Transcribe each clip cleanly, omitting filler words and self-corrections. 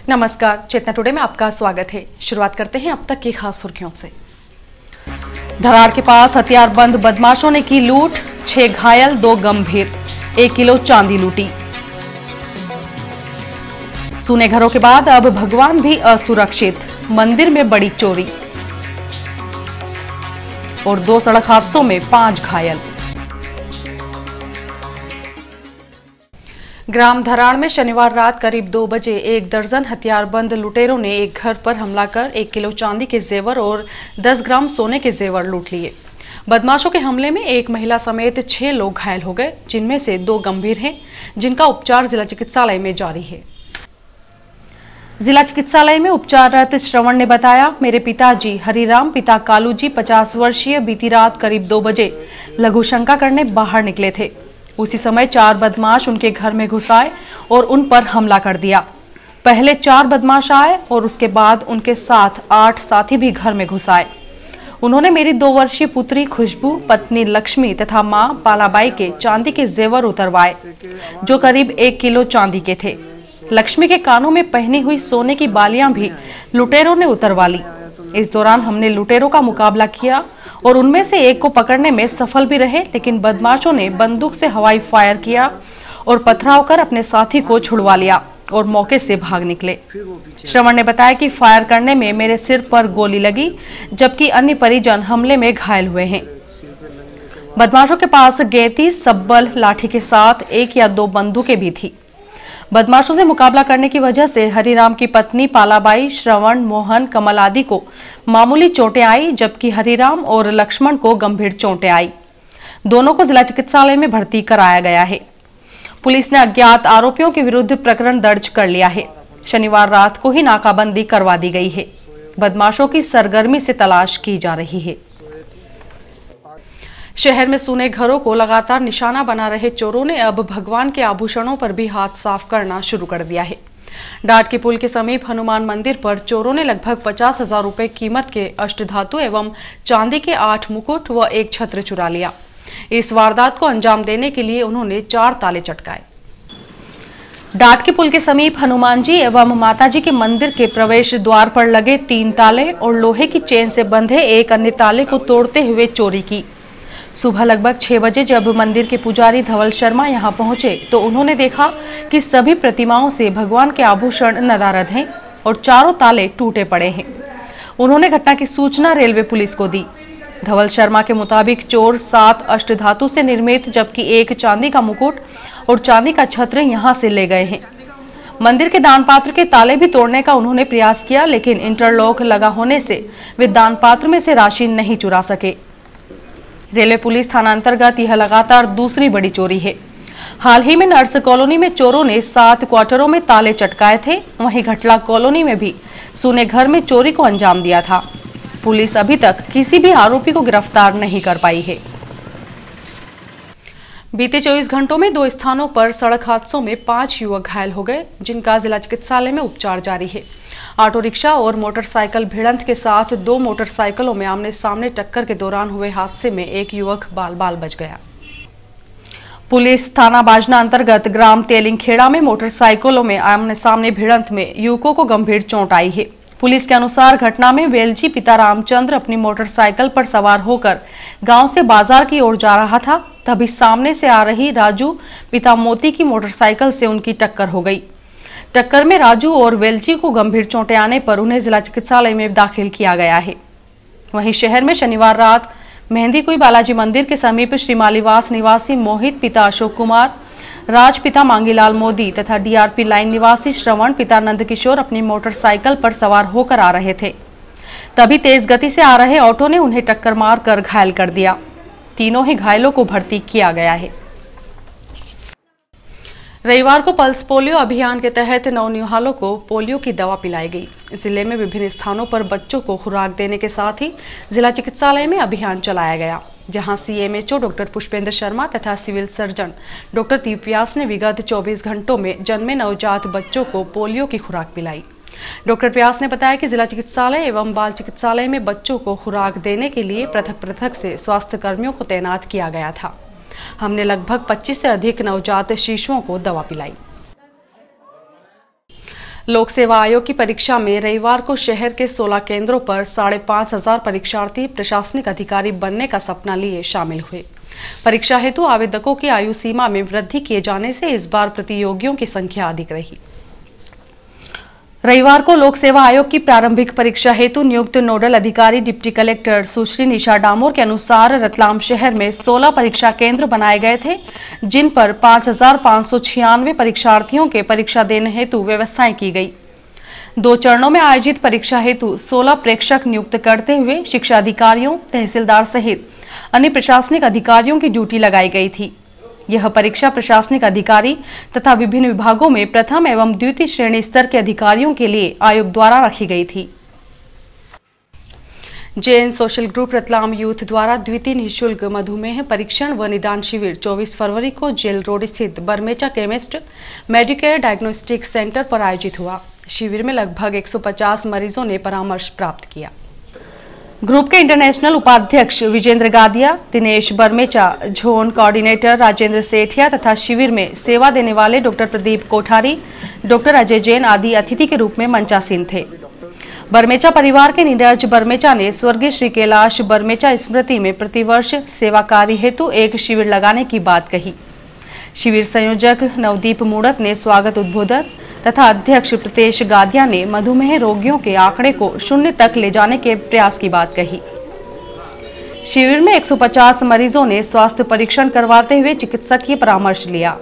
नमस्कार, चेतना टुडे में आपका स्वागत है। शुरुआत करते हैं अब तक की खास सुर्खियों से। धराड़ के पास हथियारबंद बदमाशों ने की लूट, 6 घायल 2 गंभीर, 1 किलो चांदी लूटी। सूने घरों के बाद अब भगवान भी असुरक्षित, मंदिर में बड़ी चोरी और 2 सड़क हादसों में 5 घायल। ग्राम धराड़ में शनिवार रात करीब 2 बजे 1 दर्जन हथियारबंद लुटेरों ने एक घर पर हमला कर 1 किलो चांदी के जेवर और 10 ग्राम सोने के जेवर लूट लिए। बदमाशों के हमले में एक महिला समेत 6 लोग घायल हो गए, जिनमें से 2 गंभीर हैं, जिनका उपचार जिला चिकित्सालय में जारी है। जिला चिकित्सालय में उपचाररत श्रवण ने बताया, मेरे पिताजी हरिराम पिता कालू जी 50 वर्षीय बीती रात करीब 2 बजे लघु शंका करने बाहर निकले थे। उसी समय 4 बदमाश उनके घर में घुस आए और उन पर हमला कर दिया। पहले 4 बदमाश आए और उसके बाद उनके साथ 8 साथी भी घर में घुस आए। उन्होंने मेरी 2 वर्षीय पुत्री खुशबू, पत्नी लक्ष्मी तथा मां पालाबाई के चांदी के जेवर उतरवाए, जो करीब 1 किलो चांदी के थे। लक्ष्मी के कानों में पहनी हुई सोने की बालियां भी लुटेरों ने उतरवा ली। इस दौरान हमने लुटेरों का मुकाबला किया और उनमें से एक को पकड़ने में सफल भी रहे, लेकिन बदमाशों ने बंदूक से हवाई फायर किया और पथराव कर अपने साथी को छुड़वा लिया और मौके से भाग निकले। श्रवण ने बताया कि फायर करने में मेरे सिर पर गोली लगी, जबकि अन्य परिजन हमले में घायल हुए हैं। बदमाशों के पास गैती, सब्बल, लाठी के साथ 1 या 2 बंदूकें भी थी। बदमाशों से मुकाबला करने की वजह से हरिराम की पत्नी पालाबाई, श्रवण, मोहन, कमल आदि को मामूली चोटें आई, जबकि हरिराम और लक्ष्मण को गंभीर चोटें आई। दोनों को जिला चिकित्सालय में भर्ती कराया गया है। पुलिस ने अज्ञात आरोपियों के विरुद्ध प्रकरण दर्ज कर लिया है। शनिवार रात को ही नाकाबंदी करवा दी गई है। बदमाशों की सरगर्मी से तलाश की जा रही है। शहर में सूने घरों को लगातार निशाना बना रहे चोरों ने अब भगवान के आभूषणों पर भी हाथ साफ करना शुरू कर दिया है। डाट के पुल के समीप हनुमान मंदिर पर चोरों ने लगभग 50,000 रुपए कीमत के अष्टधातु एवं चांदी के 8 मुकुट व 1 छत्र चुरा लिया। इस वारदात को अंजाम देने के लिए उन्होंने 4 ताले चटकाए। डाट के पुल के समीप हनुमान जी एवं माता जी के मंदिर के प्रवेश द्वार पर लगे 3 ताले और लोहे की चेन से बंधे एक अन्य ताले को तोड़ते हुए चोरी की। सुबह लगभग 6 बजे जब मंदिर के पुजारी धवल शर्मा यहां पहुंचे तो उन्होंने देखा कि सभी प्रतिमाओं से भगवान के आभूषण नदारद हैं और चारों ताले टूटे पड़े हैं। उन्होंने घटना की सूचना रेलवे पुलिस को दी। धवल शर्मा के मुताबिक चोर 7 अष्टधातु से निर्मित जबकि 1 चांदी का मुकुट और चांदी का छत्र यहां से ले गए हैं। मंदिर के दान पात्र के ताले भी तोड़ने का उन्होंने प्रयास किया, लेकिन इंटरलॉक लगा होने से वे दान पात्र में से राशि नहीं चुरा सके। रेलवे पुलिस थाना अंतर्गत यह लगातार दूसरी बड़ी चोरी है। हाल ही में नर्स कॉलोनी में चोरों ने 7 क्वार्टरों में ताले चटकाए थे। वहीं घटला कॉलोनी में भी सूने घर में चोरी को अंजाम दिया था। पुलिस अभी तक किसी भी आरोपी को गिरफ्तार नहीं कर पाई है। बीते 24 घंटों में 2 स्थानों पर सड़क हादसों में 5 युवक घायल हो गए, जिनका जिला चिकित्सालय में उपचार जारी है। ऑटो रिक्शा और मोटरसाइकिल भिड़ंत के साथ 2 मोटरसाइकिलों में आमने सामने टक्कर के दौरान हुए हादसे में एक युवक बाल बाल बच गया। पुलिस थाना बाजना अंतर्गत ग्राम तेलिंगखेड़ा में मोटरसाइकिलों में आमने सामने भिड़ंत में युवकों को गंभीर चोट आई है। पुलिस के अनुसार घटना में वेलजी पिता रामचंद्र अपनी मोटरसाइकिल पर सवार होकर गांव से बाजार की ओर जा रहा था, तभी सामने से आ रही राजू पिता मोती की मोटरसाइकिल से उनकी टक्कर हो गई। टक्कर में राजू और वेलजी को गंभीर चोटें आने पर उन्हें जिला चिकित्सालय में दाखिल किया गया है। वहीं शहर में शनिवार रात मेहंदीकुई बालाजी मंदिर के समीप श्री मालीवास निवासी मोहित पिता अशोक कुमार, राज पिता मांगीलाल मोदी तथा डीआरपी लाइन निवासी श्रवण पिता नंदकिशोर अपनी मोटरसाइकिल पर सवार होकर आ रहे थे। तभी तेज गति से आ रहे ऑटो ने उन्हें टक्कर मारकर घायल कर दिया। तीनों ही घायलों को भर्ती किया गया है। रविवार को पल्स पोलियो अभियान के तहत नवनिहालों को पोलियो की दवा पिलाई गई। जिले में विभिन्न स्थानों पर बच्चों को खुराक देने के साथ ही जिला चिकित्सालय में अभियान चलाया गया, जहां सीएमएचओ डॉक्टर पुष्पेंद्र शर्मा तथा सिविल सर्जन डॉक्टर दीप व्यास ने विगत 24 घंटों में जन्मे नवजात बच्चों को पोलियो की खुराक पिलाई। डॉक्टर व्यास ने बताया कि जिला चिकित्सालय एवं बाल चिकित्सालय में बच्चों को खुराक देने के लिए पृथक पृथक से स्वास्थ्य कर्मियों को तैनात किया गया था। हमने लगभग 25 से अधिक नवजात शिशुओं को दवा पिलाई। लोक सेवा आयोग की परीक्षा में रविवार को शहर के 16 केंद्रों पर 5,500 परीक्षार्थी प्रशासनिक अधिकारी बनने का सपना लिए शामिल हुए। परीक्षा हेतु आवेदकों की आयु सीमा में वृद्धि किए जाने से इस बार प्रतियोगियों की संख्या अधिक रही। रविवार को लोक सेवा आयोग की प्रारंभिक परीक्षा हेतु नियुक्त नोडल अधिकारी डिप्टी कलेक्टर सुश्री निशा डामोर के अनुसार रतलाम शहर में 16 परीक्षा केंद्र बनाए गए थे, जिन पर 5,596 परीक्षार्थियों के परीक्षा देने हेतु व्यवस्थाएं की गई। 2 चरणों में आयोजित परीक्षा हेतु 16 प्रेक्षक नियुक्त करते हुए शिक्षा अधिकारियों, तहसीलदार सहित अन्य प्रशासनिक अधिकारियों की ड्यूटी लगाई गई थी। यह परीक्षा प्रशासनिक अधिकारी तथा विभिन्न विभागों में प्रथम एवं द्वितीय श्रेणी स्तर के अधिकारियों के लिए आयोग द्वारा रखी गई थी। Jain social group Ratlam youth द्वारा द्वितीय निःशुल्क मधुमेह परीक्षण व निदान शिविर 24 फरवरी को जेल रोड स्थित Barmecha chemist Medicare diagnostic centre पर आयोजित हुआ। शिविर में लगभग 150 मरीजों ने परामर्श प्राप्त किया। ग्रुप के इंटरनेशनल उपाध्यक्ष विजेंद्र गादिया, दिनेश बरमेचा, जोन कोऑर्डिनेटर राजेंद्र सेठिया तथा शिविर में सेवा देने वाले डॉक्टर प्रदीप कोठारी, डॉक्टर अजय जैन आदि अतिथि के रूप में मंचासीन थे। बरमेचा परिवार के नीरज बरमेचा ने स्वर्गीय श्री कैलाश बरमेचा स्मृति में प्रतिवर्ष सेवा कार्य हेतु एक शिविर लगाने की बात कही। शिविर संयोजक नवदीप मूड़त ने स्वागत उद्बोधन तथा अध्यक्ष प्रतेश गादिया ने मधुमेह रोगियों के आंकड़े को 0 तक ले जाने के प्रयास की बात कही। शिविर में 150 मरीजों ने स्वास्थ्य परीक्षण करवाते हुए चिकित्सकीय परामर्श लिया।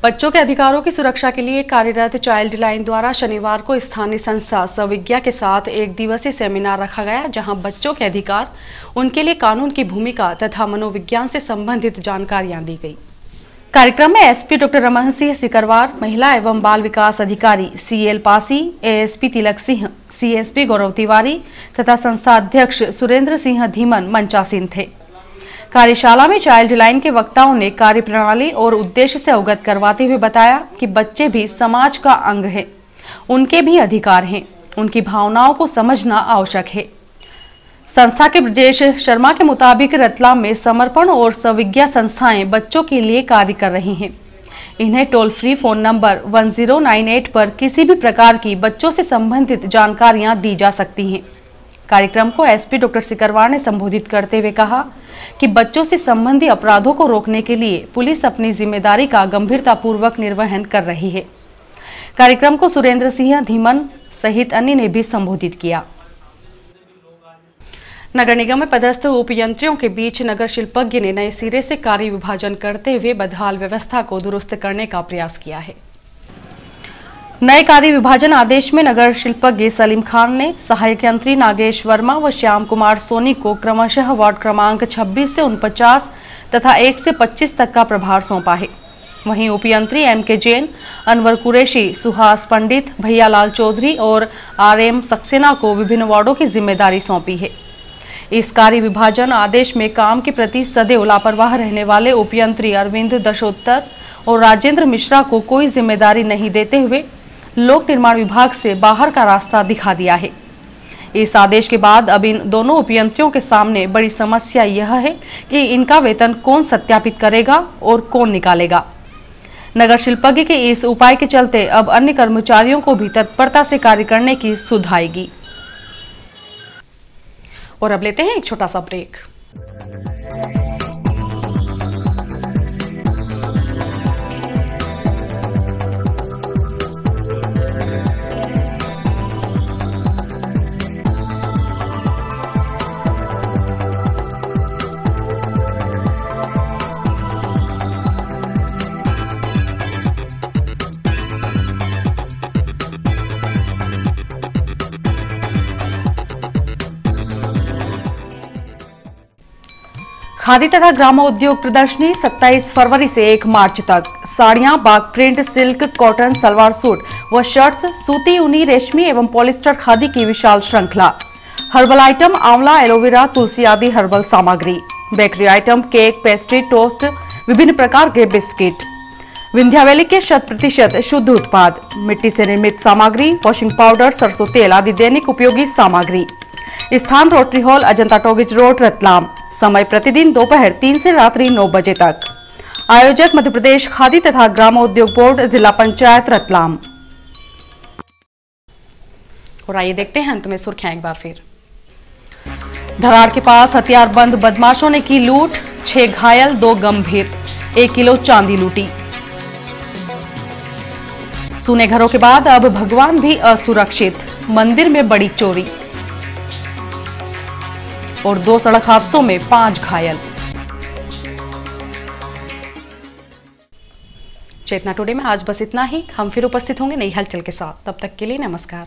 बच्चों के अधिकारों की सुरक्षा के लिए कार्यरत चाइल्ड लाइन द्वारा शनिवार को स्थानीय संस्था सविज्ञा के साथ एक दिवसीय सेमिनार रखा गया, जहां बच्चों के अधिकार, उनके लिए कानून की भूमिका तथा मनोविज्ञान से संबंधित जानकारियां दी गई। कार्यक्रम में एसपी डॉक्टर रमन सिंह सिकरवार, महिला एवं बाल विकास अधिकारी सीएल पासी, एएसपी तिलक सिंह, सीएसपी गौरव तिवारी तथा संस्था अध्यक्ष सुरेंद्र सिंह धीमन मंचासीन थे। कार्यशाला में चाइल्ड लाइन के वक्ताओं ने कार्यप्रणाली और उद्देश्य से अवगत करवाते हुए बताया कि बच्चे भी समाज का अंग हैं, उनके भी अधिकार हैं, उनकी भावनाओं को समझना आवश्यक है। संस्था के ब्रजेश शर्मा के मुताबिक रतलाम में समर्पण और सविज्ञा संस्थाएं बच्चों के लिए कार्य कर रही हैं। इन्हें टोल फ्री फोन नंबर 1098 पर किसी भी प्रकार की बच्चों से संबंधित जानकारियां दी जा सकती हैं। कार्यक्रम को एसपी डॉक्टर सिकरवार ने संबोधित करते हुए कहा कि बच्चों से संबंधी अपराधों को रोकने के लिए पुलिस अपनी जिम्मेदारी का गंभीरतापूर्वक निर्वहन कर रही है। कार्यक्रम को सुरेंद्र सिंह धीमन सहित अन्य ने भी संबोधित किया। नगर निगम में पदस्थ उपयंत्रियों के बीच नगर शिल्पज्ञ ने नए सिरे से कार्य विभाजन करते हुए बदहाल व्यवस्था को दुरुस्त करने का प्रयास किया है। नए कार्य विभाजन आदेश में नगर शिल्पज्ञ सलीम खान ने सहायक यंत्री नागेश वर्मा व श्याम कुमार सोनी को क्रमशः वार्ड क्रमांक 26 से 49 तथा 1 से 25 तक का प्रभार सौंपा है। वहीं उपयंत्री एमके जैन, अनवर कुरैशी, सुहास पंडित, भैयालाल चौधरी और आरएम सक्सेना को विभिन्न वार्डों की जिम्मेदारी सौंपी है। इस कार्य विभाजन आदेश में काम के प्रति सदैव लापरवाह रहने वाले उपयंत्री अरविंद दशोत्तर और राजेंद्र मिश्रा को कोई जिम्मेदारी नहीं देते हुए लोक निर्माण विभाग से बाहर का रास्ता दिखा दिया है। इस आदेश के बाद अब इन दोनों उपयंत्रियों के सामने बड़ी समस्या यह है कि इनका वेतन कौन सत्यापित करेगा और कौन निकालेगा। नगर शिल्पज्ञ के इस उपाय के चलते अब अन्य कर्मचारियों को भी तत्परता से कार्य करने की सुध आएगी। और अब लेते हैं एक छोटा सा ब्रेक। खादी तथा ग्रामोद्योग प्रदर्शनी 27 फरवरी से 1 मार्च तक साड़ियां, Bagh print, silk, cotton, salwar suit व शर्ट्स, सूती, ऊनी, रेशमी एवं पॉलिस्टर खादी की विशाल श्रृंखला, हर्बल आइटम, आंवला, एलोवेरा, तुलसी आदि हर्बल सामग्री, bakery item, cake, pastry, toast, विभिन्न प्रकार के बिस्किट, विंध्या वैली के 100% शुद्ध उत्पाद, मिट्टी से निर्मित सामग्री, वॉशिंग पाउडर, सरसों तेल आदि दैनिक उपयोगी सामग्री। स्थान rotary hall, Ajanta talkies road, Ratlam. समय प्रतिदिन दोपहर 3 से रात्रि 9 बजे तक। आयोजक मध्य प्रदेश खादी तथा ग्रामोद्योग बोर्ड, जिला पंचायत रतलाम। और आइए देखते हैं अंत में सुर्खियां एक बार फिर। धरार के पास हथियारबंद बदमाशों ने की लूट, 6 घायल 2 गंभीर, 1 किलो चांदी लूटी। सूने घरों के बाद अब भगवान भी असुरक्षित, मंदिर में बड़ी चोरी। और 2 सड़क हादसों में 5 घायल। चेतना टुडे में आज बस इतना ही। हम फिर उपस्थित होंगे नई हलचल के साथ। तब तक के लिए नमस्कार।